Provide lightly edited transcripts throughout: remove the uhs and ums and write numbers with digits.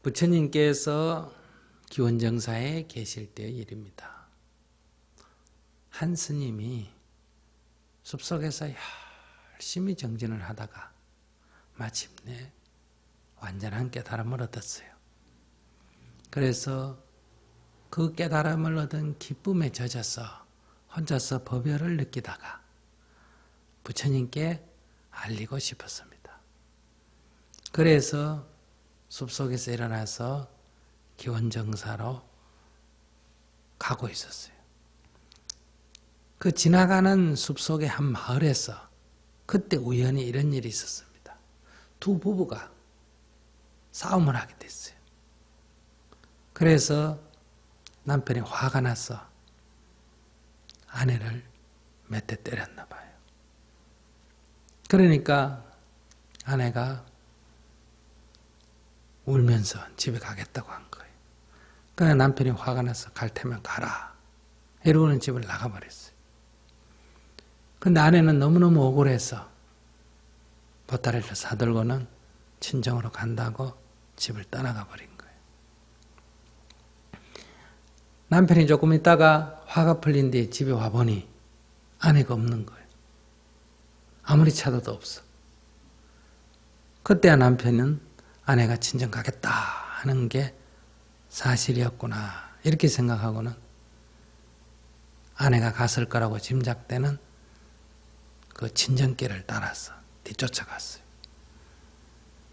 부처님께서 기원정사에 계실 때의 일입니다. 한 스님이 숲속에서 열심히 정진을 하다가 마침내 완전한 깨달음을 얻었어요. 그래서 그 깨달음을 얻은 기쁨에 젖어서 혼자서 법열을 느끼다가 부처님께 알리고 싶었습니다. 그래서 숲속에서 일어나서 기원정사로 가고 있었어요. 그 지나가는 숲속의 한 마을에서 그때 우연히 이런 일이 있었습니다. 두 부부가 싸움을 하게 됐어요. 그래서 남편이 화가 나서 아내를 몇 대 때렸나 봐요. 그러니까 아내가 울면서 집에 가겠다고 한 거예요. 그러니까 남편이 화가 나서 갈 테면 가라 이러고는 집을 나가버렸어요. 근데 아내는 너무너무 억울해서 보따리를 사들고는 친정으로 간다고 집을 떠나가 버린 거예요. 남편이 조금 있다가 화가 풀린 뒤에 집에 와보니 아내가 없는 거예요. 아무리 찾아도 없어. 그때야 남편은 아내가 친정 가겠다 하는 게 사실이었구나 이렇게 생각하고는 아내가 갔을 거라고 짐작되는 그 친정길을 따라서 뒤쫓아갔어요.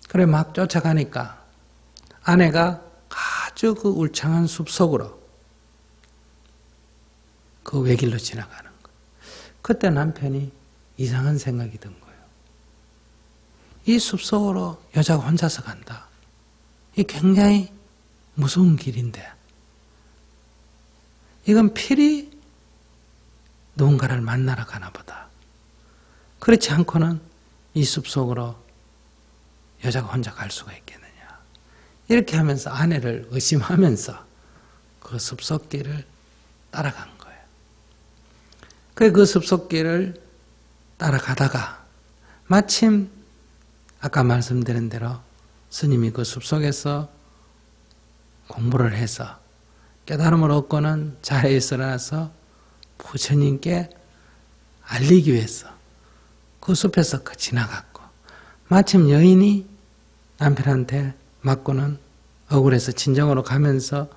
그래 막 쫓아가니까 아내가 아주 그 울창한 숲속으로 그 외길로 지나가는 거예요. 그때 남편이 이상한 생각이 든 거예요. 이 숲속으로 여자가 혼자서 간다. 이 굉장히 무서운 길인데 이건 필히 누군가를 만나러 가나 보다. 그렇지 않고는 이 숲속으로 여자가 혼자 갈 수가 있겠느냐. 이렇게 하면서 아내를 의심하면서 그 숲속길을 따라간 거예요. 그 숲속길을 따라가다가 마침 아까 말씀드린 대로 스님이 그 숲속에서 공부를 해서 깨달음을 얻고는 자리에서 일어나서 부처님께 알리기 위해서 그 숲에서 지나갔고 마침 여인이 남편한테 맞고는 억울해서 친정으로 가면서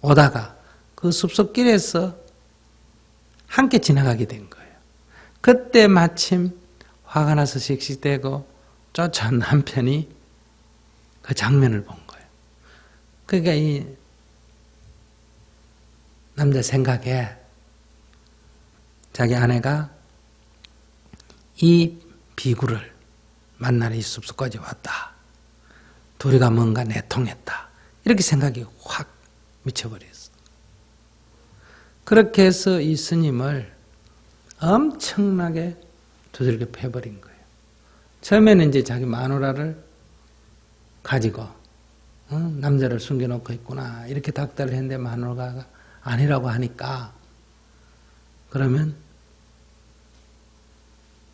오다가 그 숲속길에서 함께 지나가게 된 거예요. 그때 마침 화가 나서 씩씩대고 쫓아온 남편이 그 장면을 본 거예요. 그러니까 이 남자 생각에 자기 아내가 이 비구를 만나러 이 숲속까지 왔다. 둘이가 뭔가 내통했다. 이렇게 생각이 확 미쳐버렸어. 그렇게 해서 이 스님을 엄청나게 두들겨 패버린 거예요. 처음에는 이제 자기 마누라를 가지고 남자를 숨겨놓고 있구나 이렇게 닥달을 했는데 마누라가 아니라고 하니까 그러면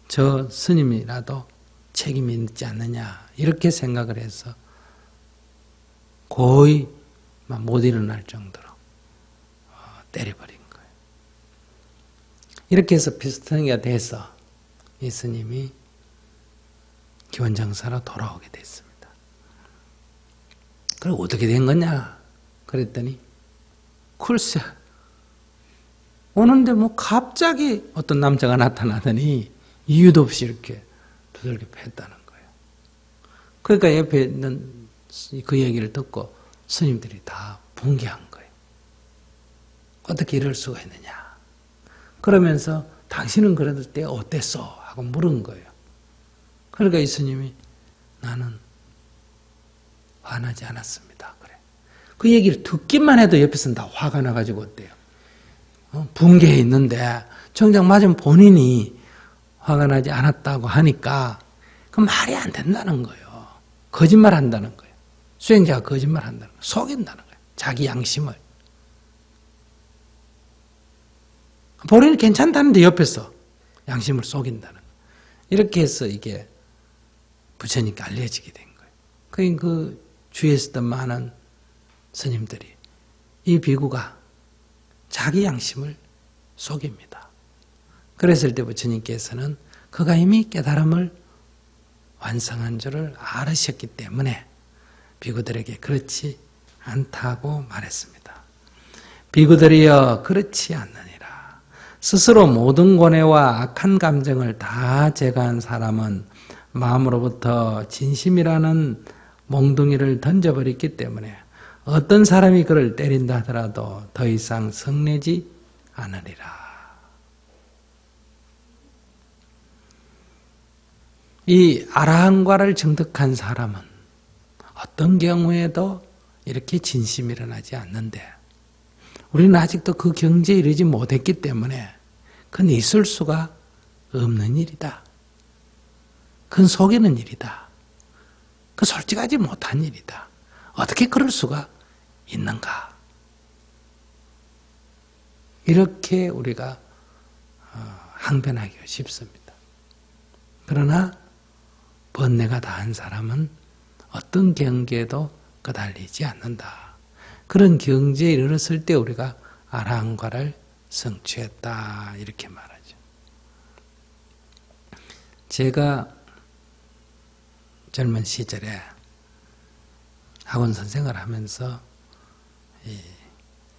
저 스님이라도 책임이 있지 않느냐 이렇게 생각을 해서 거의 못 일어날 정도로 때려버린 거예요. 이렇게 해서 비슷하게 돼서 이 스님이 기원정사로 돌아오게 됐습니다. 그럼 어떻게 된 거냐? 그랬더니 글쎄 오는데 뭐 갑자기 어떤 남자가 나타나더니 이유도 없이 이렇게 두들겨 팼다는 거예요. 그러니까 옆에 있는 그 얘기를 듣고 스님들이 다 붕괴한 거예요. 어떻게 이럴 수가 있느냐. 그러면서 당신은 그럴 때 어땠어? 하고 물은 거예요. 그러니까 이 스님이 나는 화나지 않았습니다. 그래. 그 얘기를 듣기만 해도 옆에서는 다 화가 나가지고 어때요? 붕괴해 있는데 정작 맞으면 본인이 화가 나지 않았다고 하니까 그 말이 안 된다는 거예요. 거짓말 한다는 거예요. 수행자가 거짓말 한다는 거예요. 속인다는 거예요. 자기 양심을. 본인이 괜찮다는데 옆에서 양심을 속인다는 거예요. 이렇게 해서 이게 부처님께 알려지게 된 거예요. 그 주위에 있었던 많은 스님들이 이 비구가 자기 양심을 속입니다. 그랬을 때 부처님께서는 그가 이미 깨달음을 완성한 줄을 알으셨기 때문에 비구들에게 그렇지 않다고 말했습니다. 비구들이여 그렇지 않느니라. 스스로 모든 고뇌와 악한 감정을 다 제거한 사람은 마음으로부터 진심이라는 몽둥이를 던져버렸기 때문에 어떤 사람이 그를 때린다 하더라도 더 이상 성내지 않으리라. 이 아라한과를 정득한 사람은 어떤 경우에도 이렇게 진심이 일어나지 않는데 우리는 아직도 그 경지에 이르지 못했기 때문에 그건 있을 수가 없는 일이다. 그건 속이는 일이다. 그 솔직하지 못한 일이다. 어떻게 그럴 수가 있는가? 이렇게 우리가 항변하기가 쉽습니다. 그러나 번뇌가 다한 사람은 어떤 경계에도 거달리지 않는다. 그런 경지에 이르렀을 때 우리가 아라한과를 성취했다 이렇게 말하죠. 제가 젊은 시절에 학원 선생을 하면서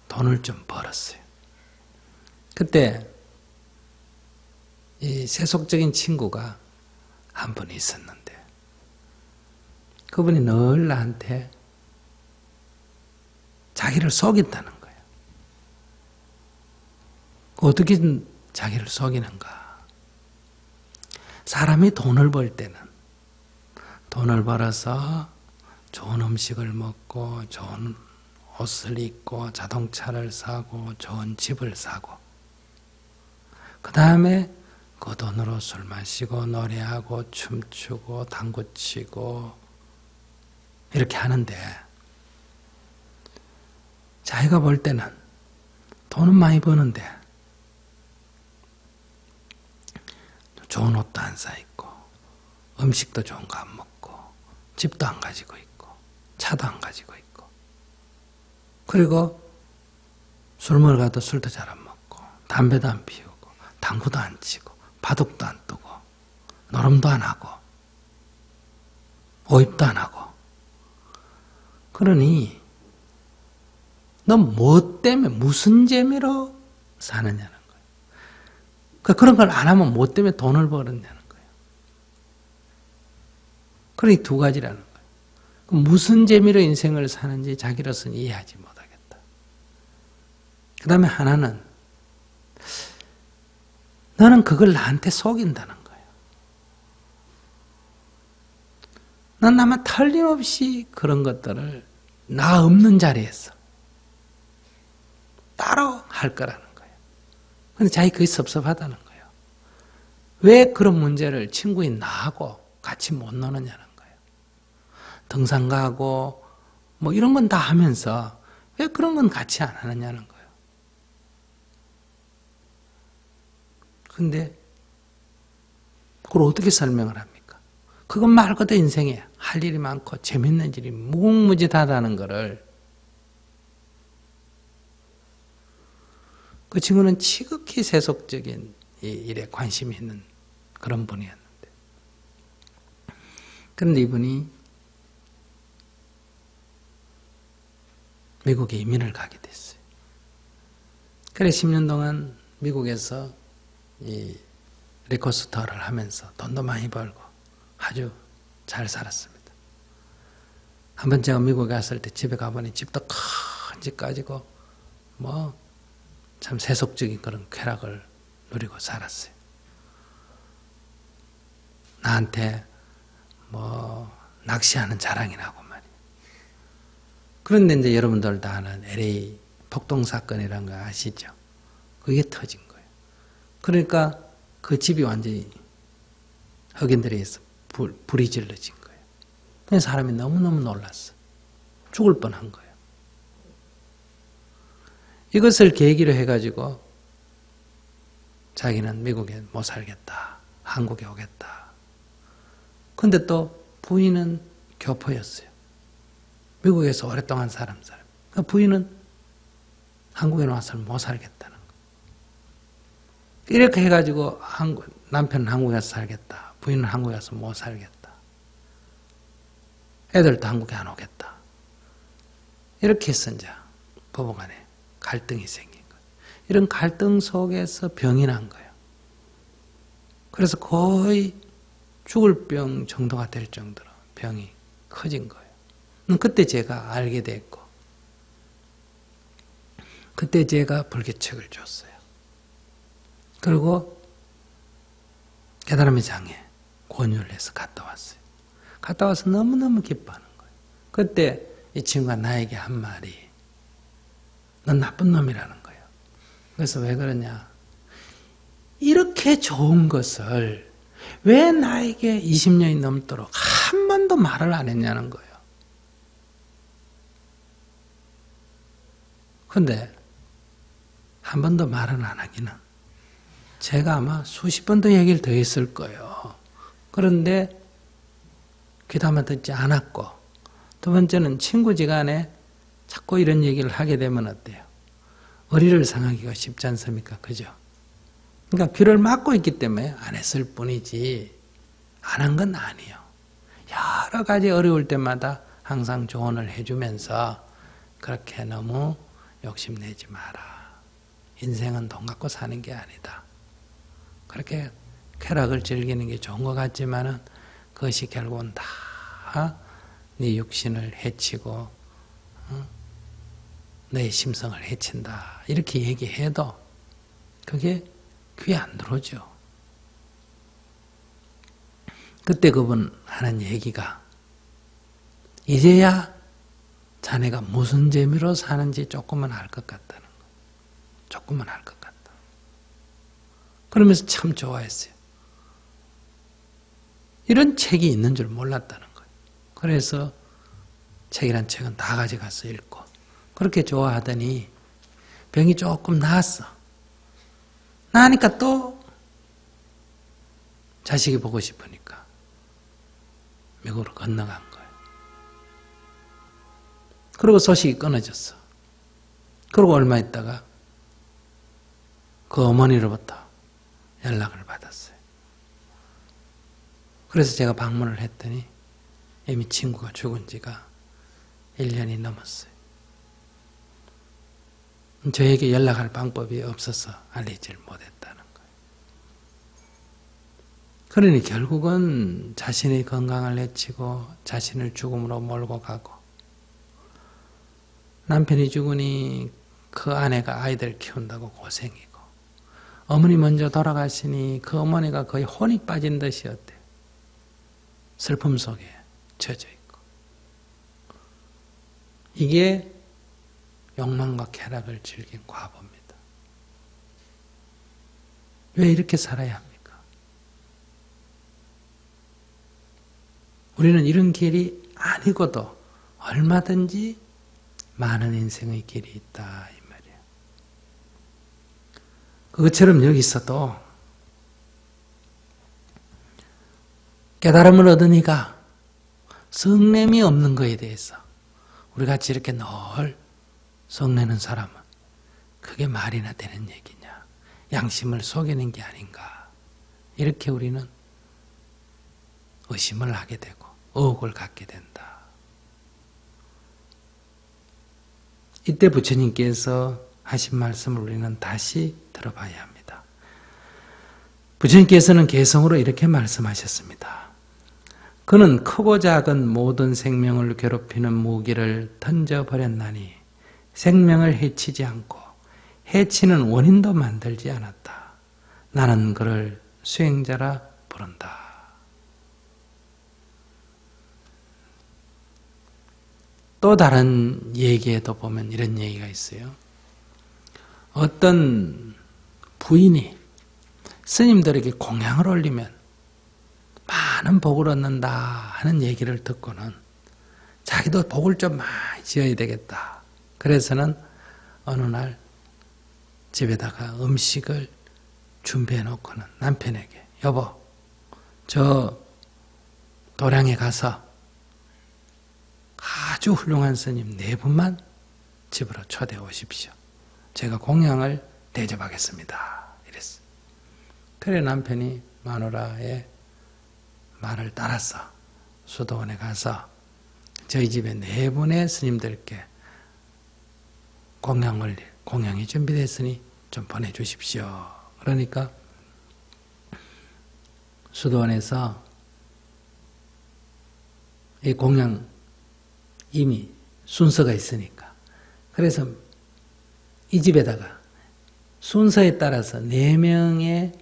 돈을 좀 벌었어요. 그때 이 세속적인 친구가 한 분 있었는데 그분이 늘 나한테 자기를 속인다는 거예요. 어떻게 자기를 속이는가? 사람이 돈을 벌 때는 돈을 벌어서 좋은 음식을 먹고 좋은 옷을 입고 자동차를 사고 좋은 집을 사고 그 다음에 그 돈으로 술 마시고 노래하고 춤추고 당구치고 이렇게 하는데 자기가 볼 때는 돈은 많이 버는데 좋은 옷도 안 사 입고 음식도 좋은 거 안 먹고 집도 안 가지고 있고 차도 안 가지고 있고 그리고 술 먹으러 가도 술도 잘 안 먹고 담배도 안 피우고 당구도 안 치고 바둑도 안 뜨고 노름도 안 하고 오입도 안 하고 그러니 너 뭐 때문에 무슨 재미로 사느냐는 거예요. 그러니까 그런 걸 안 하면 뭐 때문에 돈을 벌었냐는 거예요. 그러니 두 가지라는 거예요. 무슨 재미로 인생을 사는지 자기로서는 이해하지 못하겠다. 그 다음에 하나는 너는 그걸 나한테 속인다는 거예요. 난 아마 틀림없이 그런 것들을 나 없는 자리에서 따로 할 거라는 거예요. 근데 자기 그게 섭섭하다는 거예요. 왜 그런 문제를 친구인 나하고 같이 못 노느냐는 거예요. 등산 가고 뭐 이런 건 다 하면서 왜 그런 건 같이 안 하느냐는 거예요. 근데 그걸 어떻게 설명을 합니까? 그건 말 그대로 인생에 할 일이 많고 재밌는 일이 무궁무진하다는 것을 그 친구는 지극히 세속적인 일에 관심이 있는 그런 분이었는데 그런데 이분이 미국에 이민을 가게 됐어요. 그래 10년 동안 미국에서 이 리코스터를 하면서 돈도 많이 벌고 아주 잘 살았습니다. 한번 제가 미국에 갔을 때 집에 가보니 집도 큰 집 가지고 뭐 참 세속적인 그런 쾌락을 누리고 살았어요. 나한테 뭐 낚시하는 자랑이 나고 말이에요. 그런데 이제 여러분들 다 아는 LA 폭동 사건이라는 거 아시죠? 그게 터진 거예요. 그러니까 그 집이 완전히 흑인들에 의해서 불이 질러진 거예요. 그래서 사람이 너무너무 놀랐어. 죽을 뻔한 거예요. 이것을 계기로 해가지고 자기는 미국에 못 살겠다. 한국에 오겠다. 근데 또 부인은 교포였어요. 미국에서 오랫동안 사람. 그 부인은 한국에 와서는 못 살겠다는 거. 이렇게 해가지고 남편은 한국에 와서 살겠다. 부인은 한국에 와서 못 살겠다. 애들도 한국에 안 오겠다. 이렇게 해서 이제 부부간에 갈등이 생긴 거예요. 이런 갈등 속에서 병이 난 거예요. 그래서 거의 죽을 병 정도가 될 정도로 병이 커진 거예요. 그때 제가 알게 됐고, 그때 제가 불개책을 줬어요. 그리고 깨달음의 장에 권유를 해서 갔다 왔어요. 갔다 와서 너무너무 기뻐하는 거예요. 그때 이 친구가 나에게 한 말이, 넌 나쁜 놈이라는 거예요. 그래서 왜 그러냐? 이렇게 좋은 것을 왜 나에게 20년이 넘도록 한 번도 말을 안 했냐는 거예요. 근데 한 번도 말은 안 하기는 제가 아마 수십 번도 얘기를 더 했을 거예요. 그런데 귀담아 듣지 않았고, 두 번째는 친구지간에 자꾸 이런 얘기를 하게 되면 어때요? 의리를 상하기가 쉽지 않습니까? 그죠? 그러니까 귀를 막고 있기 때문에 안 했을 뿐이지 안 한 건 아니에요. 여러 가지 어려울 때마다 항상 조언을 해주면서 그렇게 너무 욕심내지 마라. 인생은 돈 갖고 사는 게 아니다. 그렇게 쾌락을 즐기는 게 좋은 것 같지만은 그것이 결국은 다 네 육신을 해치고 내 심성을 해친다. 이렇게 얘기해도 그게 귀에 안 들어오죠. 그때 그분 하는 얘기가, 이제야 자네가 무슨 재미로 사는지 조금은 알 것 같다는 거. 조금은 알 것 같다. 그러면서 참 좋아했어요. 이런 책이 있는 줄 몰랐다는 거예요. 그래서 책이란 책은 다 가져가서 읽고, 그렇게 좋아하더니 병이 조금 나았어. 나으니까 또 자식이 보고 싶으니까 미국으로 건너간 거예요. 그리고 소식이 끊어졌어. 그리고 얼마 있다가 그 어머니로부터 연락을 받았어요. 그래서 제가 방문을 했더니 이미 친구가 죽은 지가 1년이 넘었어요. 저에게 연락할 방법이 없어서 알리지를 못했다는 거예요. 그러니 결국은 자신의 건강을 해치고 자신을 죽음으로 몰고 가고, 남편이 죽으니 그 아내가 아이들 키운다고 고생이고, 어머니 먼저 돌아가시니 그 어머니가 거의 혼이 빠진 듯이 어때요? 슬픔 속에 젖어 있고. 이게 욕망과 쾌락을 즐긴 과보입니다. 왜 이렇게 살아야 합니까? 우리는 이런 길이 아니고도 얼마든지 많은 인생의 길이 있다 이 말이에요. 그것처럼 여기서도 깨달음을 얻은 이가 성냄이 없는 것에 대해서 우리같이 이렇게 늘 성내는 사람은 그게 말이나 되는 얘기냐, 양심을 속이는 게 아닌가, 이렇게 우리는 의심을 하게 되고 의혹을 갖게 된다. 이때 부처님께서 하신 말씀을 우리는 다시 들어봐야 합니다. 부처님께서는 개성으로 이렇게 말씀하셨습니다. 그는 크고 작은 모든 생명을 괴롭히는 무기를 던져버렸나니 생명을 해치지 않고 해치는 원인도 만들지 않았다. 나는 그를 수행자라 부른다. 또 다른 얘기에도 보면 이런 얘기가 있어요. 어떤 부인이 스님들에게 공양을 올리면 많은 복을 얻는다 하는 얘기를 듣고는 자기도 복을 좀 많이 지어야 되겠다. 그래서는 어느 날 집에다가 음식을 준비해 놓고는 남편에게, 여보, 저 도량에 가서 아주 훌륭한 스님 4분만 집으로 초대해 오십시오. 제가 공양을 대접하겠습니다. 이랬어. 그래 남편이 마누라의 말을 따라서 수도원에 가서 저희 집에 4분의 스님들께 공양이 준비됐으니 좀 보내주십시오. 그러니까 수도원에서 이 공양 이미 순서가 있으니까 그래서 이 집에다가 순서에 따라서 4명의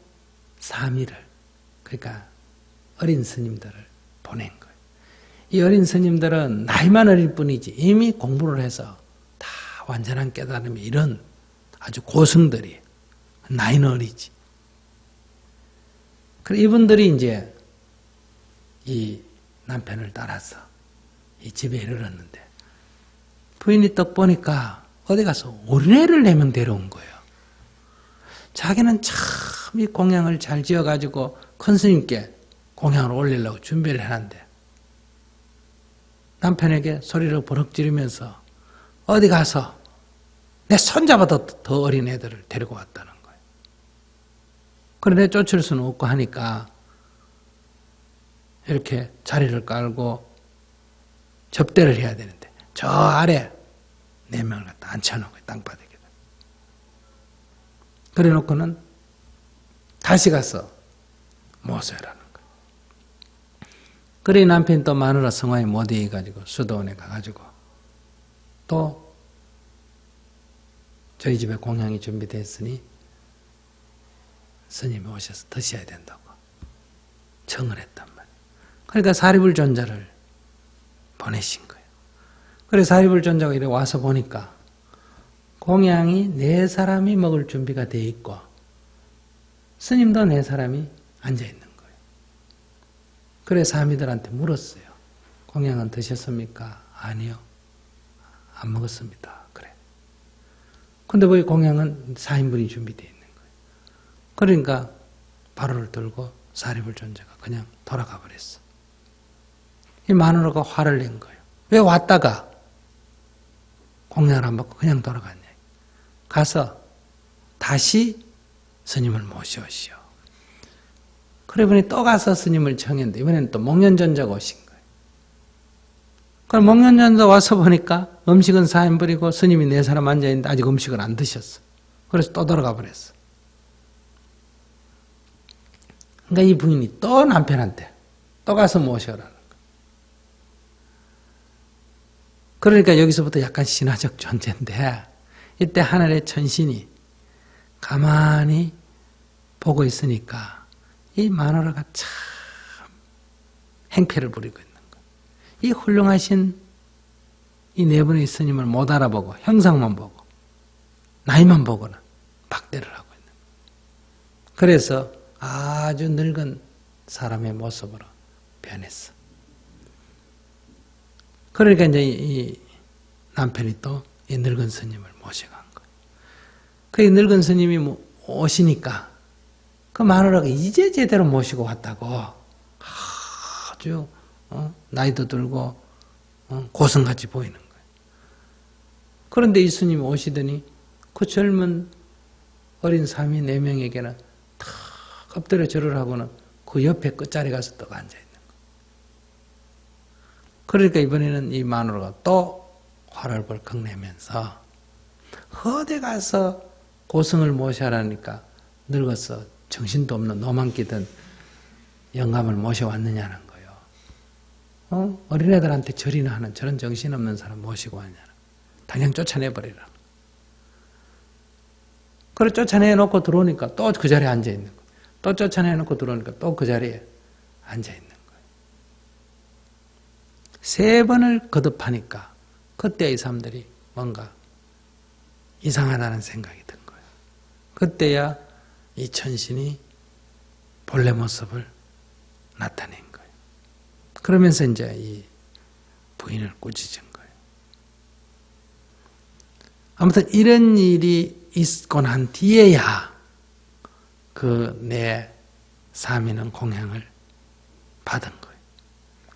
사미를 그러니까 어린 스님들을 보낸 거예요. 이 어린 스님들은 나이만 어릴 뿐이지 이미 공부를 해서 다 완전한 깨달음이 이런 아주 고승들이 나이는 어리지. 그래 이분들이 이제 이 남편을 따라서 이 집에 이르렀는데 부인이 딱 보니까 어디 가서 어린애를 4명 데려온 거예요. 자기는 참 이 공양을 잘 지어가지고 큰 스님께 공양을 올리려고 준비를 해놨는데 남편에게 소리를 버럭 지르면서 어디 가서 내 손자보다 더 어린 애들을 데리고 왔다는 거예요. 그런데 쫓을 수는 없고 하니까 이렇게 자리를 깔고 접대를 해야 되는데 저 아래 4명을 갖다 앉혀놓은 거예요. 땅바닥에다. 그래 놓고는 다시 가서 모셔라는 거예요. 그래 남편이 또 마누라 성화에 못 이겨가지고 수도원에 가가지고 또 저희 집에 공양이 준비됐으니 스님이 오셔서 드셔야 된다고 청을 했단 말이에요. 그러니까 사리불존자를 보내신 거예요. 그래서 사리불존자가 이렇게 와서 보니까 공양이 4사람이 먹을 준비가 되어 있고 스님도 4사람이 앉아있는 거예요. 그래 사미들한테 물었어요. 공양은 드셨습니까? 아니요. 안 먹었습니다. 그래. 근데 왜 공양은 4인분이 준비되어 있는 거예요. 그러니까 바로를 들고 사리불존자가 그냥 돌아가 버렸어. 이 마누라가 화를 낸 거예요. 왜 왔다가 공양을 안 받고 그냥 돌아갔냐. 가서 다시 스님을 모셔오시오. 그래 보니 또 가서 스님을 청했는데 이번에는 또 목련존자가 오신 거예요. 그럼 목련존자 와서 보니까 음식은 4인분이고 스님이 4사람 앉아있는데 아직 음식을 안 드셨어. 그래서 또 돌아가 버렸어. 그러니까 이 부인이 또 남편한테 또 가서 모셔라는 거예요. 그러니까 여기서부터 약간 신화적 존재인데 이때 하늘의 천신이 가만히 보고 있으니까 이 마누라가 참 행패를 부리고 있는 거예요. 이 훌륭하신 이 4분의 스님을 못 알아보고 형상만 보고 나이만 보고는 박대를 하고 있는 거예요. 그래서 아주 늙은 사람의 모습으로 변했어. 그러니까 이제 이 남편이 또 이 늙은 스님을 모셔간 거예요. 그 늙은 스님이 오시니까 그 마누라가 이제 제대로 모시고 왔다고 아주 나이도 들고 고성같이 보이는 거예요. 그런데 이 스님이 오시더니 그 젊은 어린 사미 4명에게는 다 엎드려 절을 하고는 그 옆에 끝자리 가서 또 앉아있는 거예요. 그러니까 이번에는 이 마누라가 또 화를 벌컥 내면서 어디 가서 고승을 모셔라니까 늙어서 정신도 없는 노만 끼던 영감을 모셔왔느냐는 거예요. 어린애들한테 절이나 하는 저런 정신없는 사람 모시고 왔냐는 당장 쫓아내버리라. 그래 쫓아내놓고 들어오니까 또 그 자리에 앉아있는 거예요. 또 쫓아내놓고 들어오니까 또 그 자리에 앉아있는 거예요. 3번을 거듭하니까 그때 이 사람들이 뭔가 이상하다는 생각이 든 거예요. 그때야 이 천신이 본래 모습을 나타낸 거예요. 그러면서 이제 이 부인을 꾸짖은 거예요. 아무튼 이런 일이 있고 난 뒤에야 그 내 사미는 공양을 받은 거예요.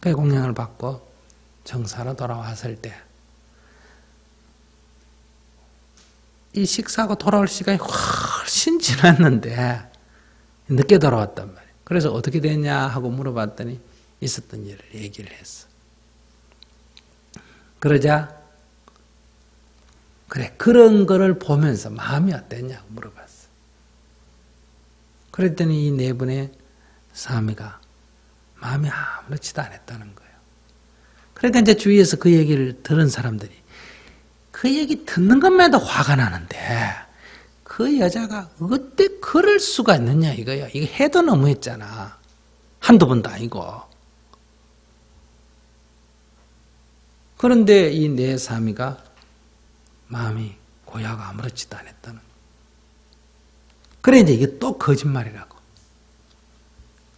그 공양을 받고 정사로 돌아왔을 때 이 식사하고 돌아올 시간이 훨씬 지났는데 늦게 돌아왔단 말이에요. 그래서 어떻게 됐냐 하고 물어봤더니 있었던 일을 얘기를 했어. 그러자 그래 그런 거를 보면서 마음이 어땠냐고 물어봤어. 그랬더니 이 네 분의 사미가 마음이 아무렇지도 않았다는 거예요. 그러니까 이제 주위에서 그 얘기를 들은 사람들이 그 얘기 듣는 것만 해도 화가 나는데 그 여자가 어때 그럴 수가 있느냐 이거야. 이거 해도 너무했잖아. 한두 번도 아니고. 그런데 이 네 사미가 마음이 고야하고 아무렇지도 않았다는 거야. 그래 이제 이게 또 거짓말이라고.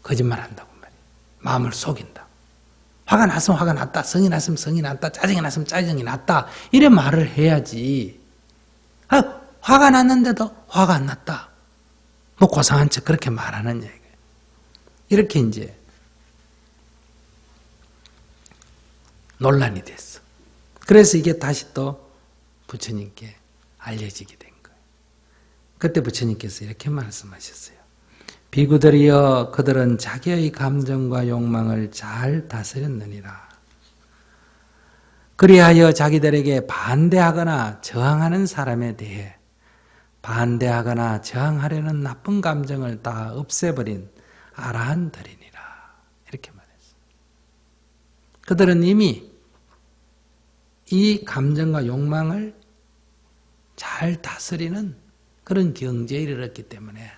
거짓말한다고 말이야. 마음을 속인다. 화가 났으면 화가 났다. 성이 났으면 성이 났다. 짜증이 났으면 짜증이 났다. 이래 말을 해야지. 화가 났는데도 화가 안 났다. 뭐 고상한 척 그렇게 말하느냐 이거예요. 이렇게 이제 논란이 됐어. 그래서 이게 다시 또 부처님께 알려지게 된 거예요. 그때 부처님께서 이렇게 말씀하셨어요. 비구들이여 그들은 자기의 감정과 욕망을 잘 다스렸느니라. 그리하여 자기들에게 반대하거나 저항하는 사람에 대해 반대하거나 저항하려는 나쁜 감정을 다 없애버린 아라한들이니라. 이렇게 말했어요. 그들은 이미 이 감정과 욕망을 잘 다스리는 그런 경지에 이르렀기 때문에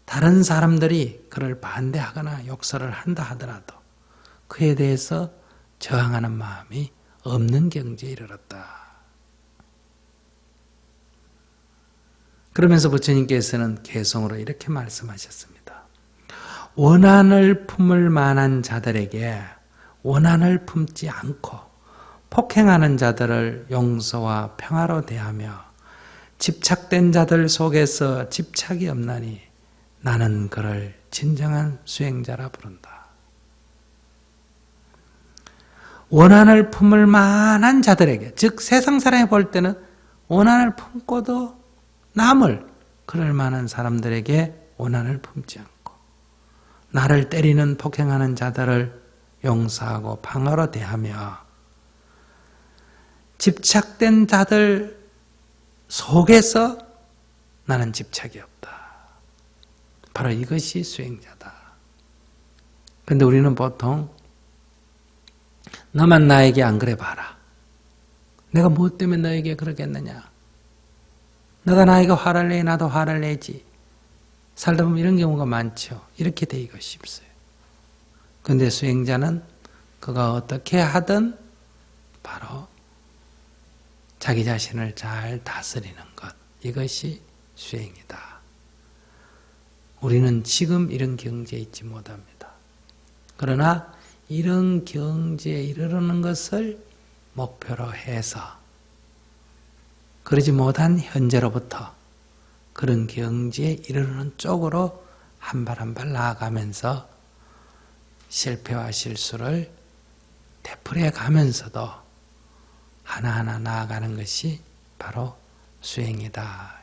다른 사람들이 그를 반대하거나 욕설을 한다 하더라도 그에 대해서 저항하는 마음이 없는 경지에 이르렀다. 그러면서 부처님께서는 개성으로 이렇게 말씀하셨습니다. 원한을 품을 만한 자들에게 원한을 품지 않고 폭행하는 자들을 용서와 평화로 대하며 집착된 자들 속에서 집착이 없나니 나는 그를 진정한 수행자라 부른다. 원한을 품을 만한 자들에게, 즉 세상 사람이 볼 때는 원한을 품고도 남을 그럴 만한 사람들에게 원한을 품지 않고 나를 때리는 폭행하는 자들을 용서하고 방어로 대하며 집착된 자들 속에서 나는 집착이 없다. 바로 이것이 수행자다. 그런데 우리는 보통 너만 나에게 안 그래 봐라. 내가 무엇 때문에 너에게 그러겠느냐. 너가 나에게 화를 내 나도 화를 내지. 살다 보면 이런 경우가 많죠. 이렇게 되기가 쉽어요. 그런데 수행자는 그가 어떻게 하든 바로 자기 자신을 잘 다스리는 것. 이것이 수행이다. 우리는 지금 이런 경지에 있지 못합니다. 그러나 이런 경지에 이르는 것을 목표로 해서 그러지 못한 현재로부터 그런 경지에 이르는 쪽으로 한 발 한 발 나아가면서 실패와 실수를 되풀이해 가면서도 하나하나 나아가는 것이 바로 수행이다.